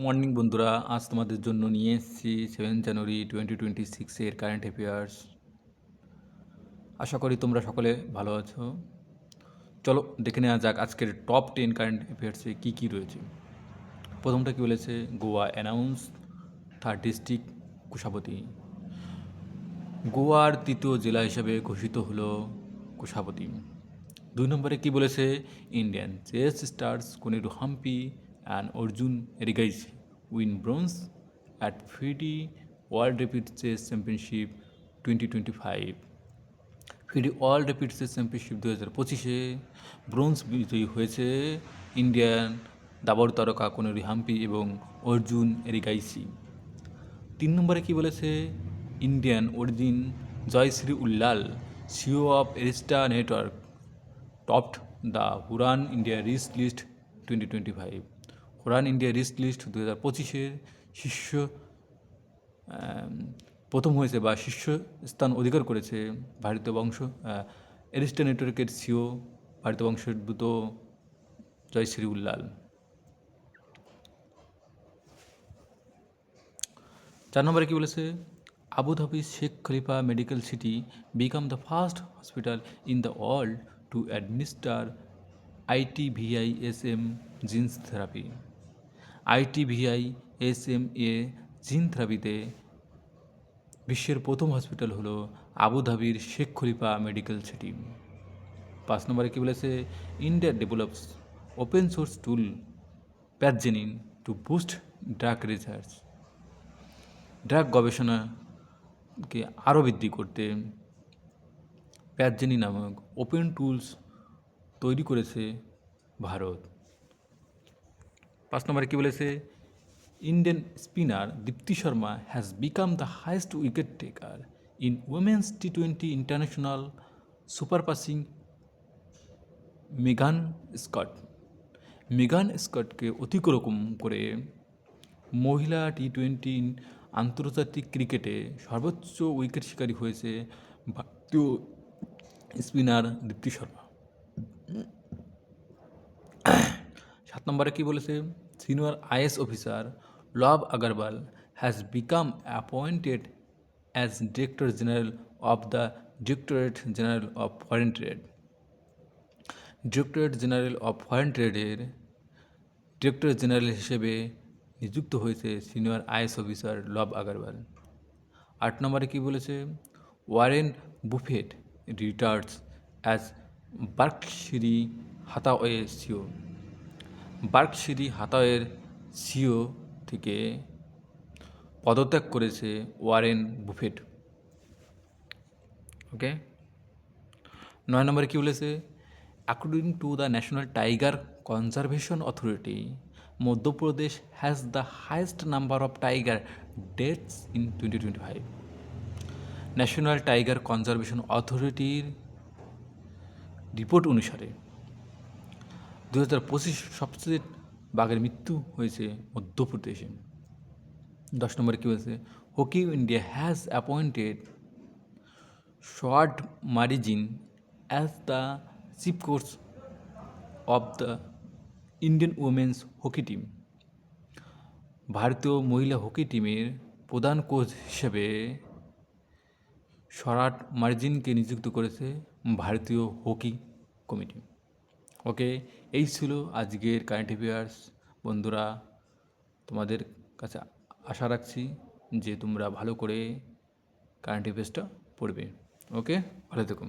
Morning বন্ধুরা, আজ তোমাদের জন্য নিয়ে এসেছি 7 জানুয়ারি 2026 কারেন্ট অ্যাফেয়ার্স। আশা করি তোমরা সকলে ভালো আছো। চলো দেখে নেওয়া যাক আজকের টপ 10 কারেন্ট অ্যাফেয়ার্সে কী কী রয়েছে। প্রথমটা কী বলেছে, Goa announce third district Kushavati. গোয়ার তৃতীয় জেলা হিসেবে ঘোষিত হলো কুশাবতী। 2 নম্বরে কী বলেছে, Indian chess stars Koneru Humpy and Arjun Erigaisi win bronze at FIDE world rapid chess championship 2025। FIDE world rapid chess championship 2025-এ ব্রোঞ্জ বিজয়ী হয়েছে ইন্ডিয়ান দাবড় তারকা কোনেরু হাম্পি এবং অর্জুন এরিগাইসি। 3 নম্বরে কী বলেছে, Indian origin Jayshree Ullal CEO of Arista network topped the Hurun India rich list 2025। Hurun India rich list 2025-এর শীর্ষ প্রথম হয়েছে বা শীর্ষ স্থান অধিকার করেছে ভারতীয় বংশ এরিস্টা নেটওয়ার্কের সিও ভারতীয় বংশোদ্ভূত জয়শ্রী উল্লাল। 4 নম্বরে কী বলেছে, Abu Dhabi Sheikh Khalifa medical city become the first hospital in the world to administer ITVISM genes therapy. ITVISM-এ জিন থেরাপিতে বিশ্বের প্রথম হসপিটাল হলো আবুধাবির শেখ খলিফা মেডিকেল সিটি। 5 নম্বরে কী বলেছে, India develops open source tool Pathgenin to boost drug research. Drug গবেষণাকে আরও বৃদ্ধি করতে প্যাথজেনি নামক ওপেন টুলস তৈরি করেছে ভারত। 5 নম্বরে কী বলেছে, Indian spinner Deepti Sharma has become the highest wicket taker in women's T20 international surpassing Megan Schutt. মেগান স্কটকে অতিক্রম করে মহিলা T20 আন্তর্জাতিক ক্রিকেটে সর্বোচ্চ উইকেট শিকারী হয়েছে ভারতীয় স্পিনার দীপ্তি শর্মা। 7 নম্বরে কী বলেছে, senior IAS officer Lav Agarwal has become appointed as director general of the directorate general of foreign trade. Directorate general of foreign ট্রেডের ডিরেক্টর জেনারেল হিসেবে নিযুক্ত হয়েছে senior IAS officer Lav Agarwal. 8 নম্বরে কী বলেছে, Warren Buffett retires as Berkshire Hathaway CEO. Berkshire হাথাওয়ের CEO থেকে পদত্যাগ করেছে ওয়ারেন বুফেট। ওকে। 9 নম্বরে কী বলেছে, according to the national tiger conservation authority Madhya Pradesh has the highest number of tiger deaths in 2025। National tiger conservation অথরিটির রিপোর্ট অনুসারে 2025 সবচেয়ে বাঘের মৃত্যু হয়েছে মধ্যপ্রদেশে। 10 নম্বরে কী বলেছে, hockey India has appointed Sjoerd Marijne as the chief coach of the Indian women's hockey team. ভারতীয় মহিলা হকি টিমের প্রধান কোচ হিসেবে শরাট মার্জিনকে নিযুক্ত করেছে ভারতীয় হকি কমিটি। ওকে, এই ছিল আজকের কারেন্ট অ্যাফেয়ার্স। বন্ধুরা, তোমাদের কাছে আশা রাখছি যে তোমরা ভালো করে কারেন্ট অ্যাফেয়ার্সটা পড়বে। ওকে, ভালো থেকো।